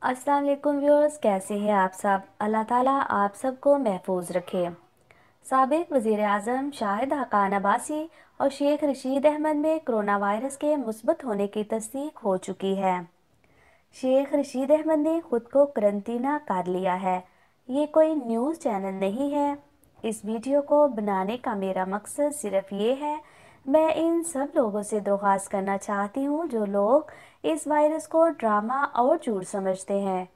अस्सलाम वालेकुम व्यूअर्स, कैसे हैं आप सब। अल्लाह ताला आप सबको महफूज रखे। साबिक वज़ीर आज़म शाहिद हक़ान अब्बासी और शेख रशीद अहमद में कोरोना वायरस के मुस्बत होने की तस्दीक हो चुकी है। शेख रशीद अहमद ने खुद को करंतना कर लिया है। ये कोई न्यूज़ चैनल नहीं है। इस वीडियो को बनाने का मेरा मकसद सिर्फ ये है, मैं इन सब लोगों से दरख्वास्त करना चाहती हूँ जो लोग इस वायरस को ड्रामा और झूठ समझते हैं।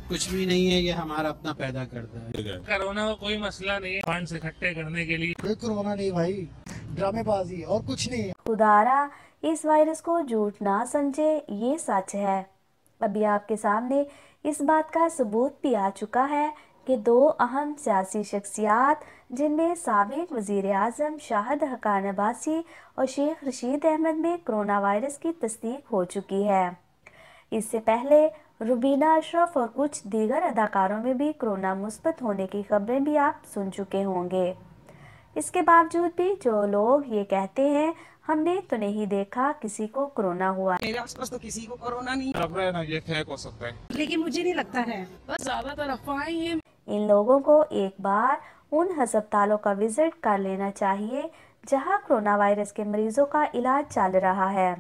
कुछ भी नहीं है, ये हमारा अपना पैदा करता है। कोरोना का कोई मसला नहीं है, फंड्स इकट्ठे करने के लिए। कोई कोरोना नहीं भाई, ड्रामेबाजी और कुछ नहीं है। खुदारा इस वायरस को झूठ ना समझे, ये सच है। अभी आपके सामने इस बात का सबूत भी आ चुका है कि दो अहम सियासी शख्सियात, जिनमें साबिक वज़ीर आज़म शाहिद हक़ान अब्बासी और शेख रशीद अहमद में कोरोना वायरस की तस्दीक हो चुकी है। इससे पहले रुबीना अशरफ और कुछ दीगर अदाकारों में भी कोरोना मुस्बत होने की खबरें भी आप सुन चुके होंगे। इसके बावजूद भी जो लोग ये कहते हैं हमने तो नहीं देखा किसी को कोरोना हुआ, मेरे आसपास तो किसी को कोरोना नहीं लग रहा है ना, ये फेक हो सकता है, लेकिन मुझे नहीं लगता है। बस ज्यादातर अफवाहें ये। इन लोगों को एक बार उन अस्पतालों का विजिट कर लेना चाहिए जहां कोरोना वायरस के मरीजों का इलाज चल रहा है।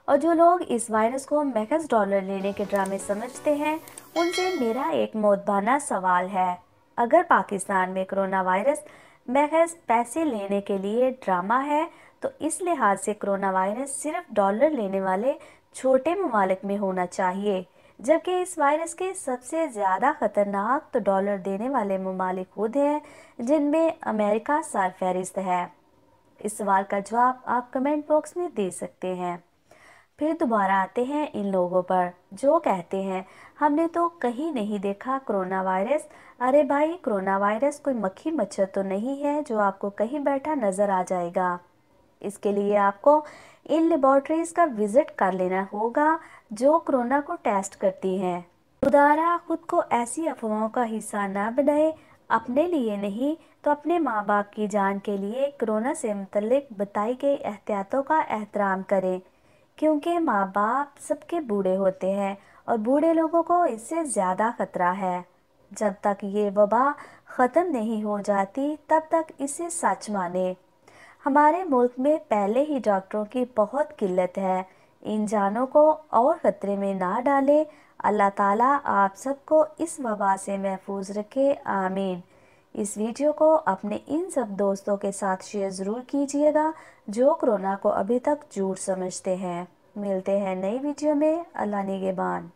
और जो लोग इस वायरस को महज डॉलर लेने के ड्रामे समझते हैं, उनसे मेरा एक मोदबाना सवाल है। अगर पाकिस्तान में कोरोना वायरस महज पैसे लेने के लिए ड्रामा है, तो इस लिहाज से कोरोना वायरस सिर्फ डॉलर लेने वाले छोटे ममालिक में होना चाहिए, जबकि इस वायरस के सबसे ज़्यादा ख़तरनाक तो डॉलर देने वाले ममालिक खुद हैं, जिनमें अमेरिका सरफहरिस्त है। इस सवाल का जवाब आप कमेंट बॉक्स में दे सकते हैं। फिर दोबारा आते हैं इन लोगों पर जो कहते हैं हमने तो कहीं नहीं देखा कोरोना वायरस। अरे भाई, कोरोना वायरस कोई मक्खी मच्छर तो नहीं है जो आपको कहीं बैठा नज़र आ जाएगा। इसके लिए आपको इन लेबॉर्ट्रीज का विजिट कर लेना होगा जो कोरोना को टेस्ट करती हैं। खुदारा खुद को ऐसी अफवाहों का हिस्सा ना बनाए। अपने लिए नहीं तो अपने माँ बाप की जान के लिए कोरोना से मुतल्लिक बताई गई एहतियातों का एहतराम करें, क्योंकि माँ बाप सबके बूढ़े होते हैं और बूढ़े लोगों को इससे ज़्यादा खतरा है। जब तक ये वबा ख़त्म नहीं हो जाती तब तक इसे सच माने। हमारे मुल्क में पहले ही डॉक्टरों की बहुत किल्लत है। इन जानों को और ख़तरे में ना डालें। अल्लाह ताला आप सबको इस वबा से महफूज रखे, आमीन। इस वीडियो को अपने इन सब दोस्तों के साथ शेयर ज़रूर कीजिएगा जो कोरोना को अभी तक झूठ समझते हैं। मिलते हैं नई वीडियो में। अल्लाह निगहबान।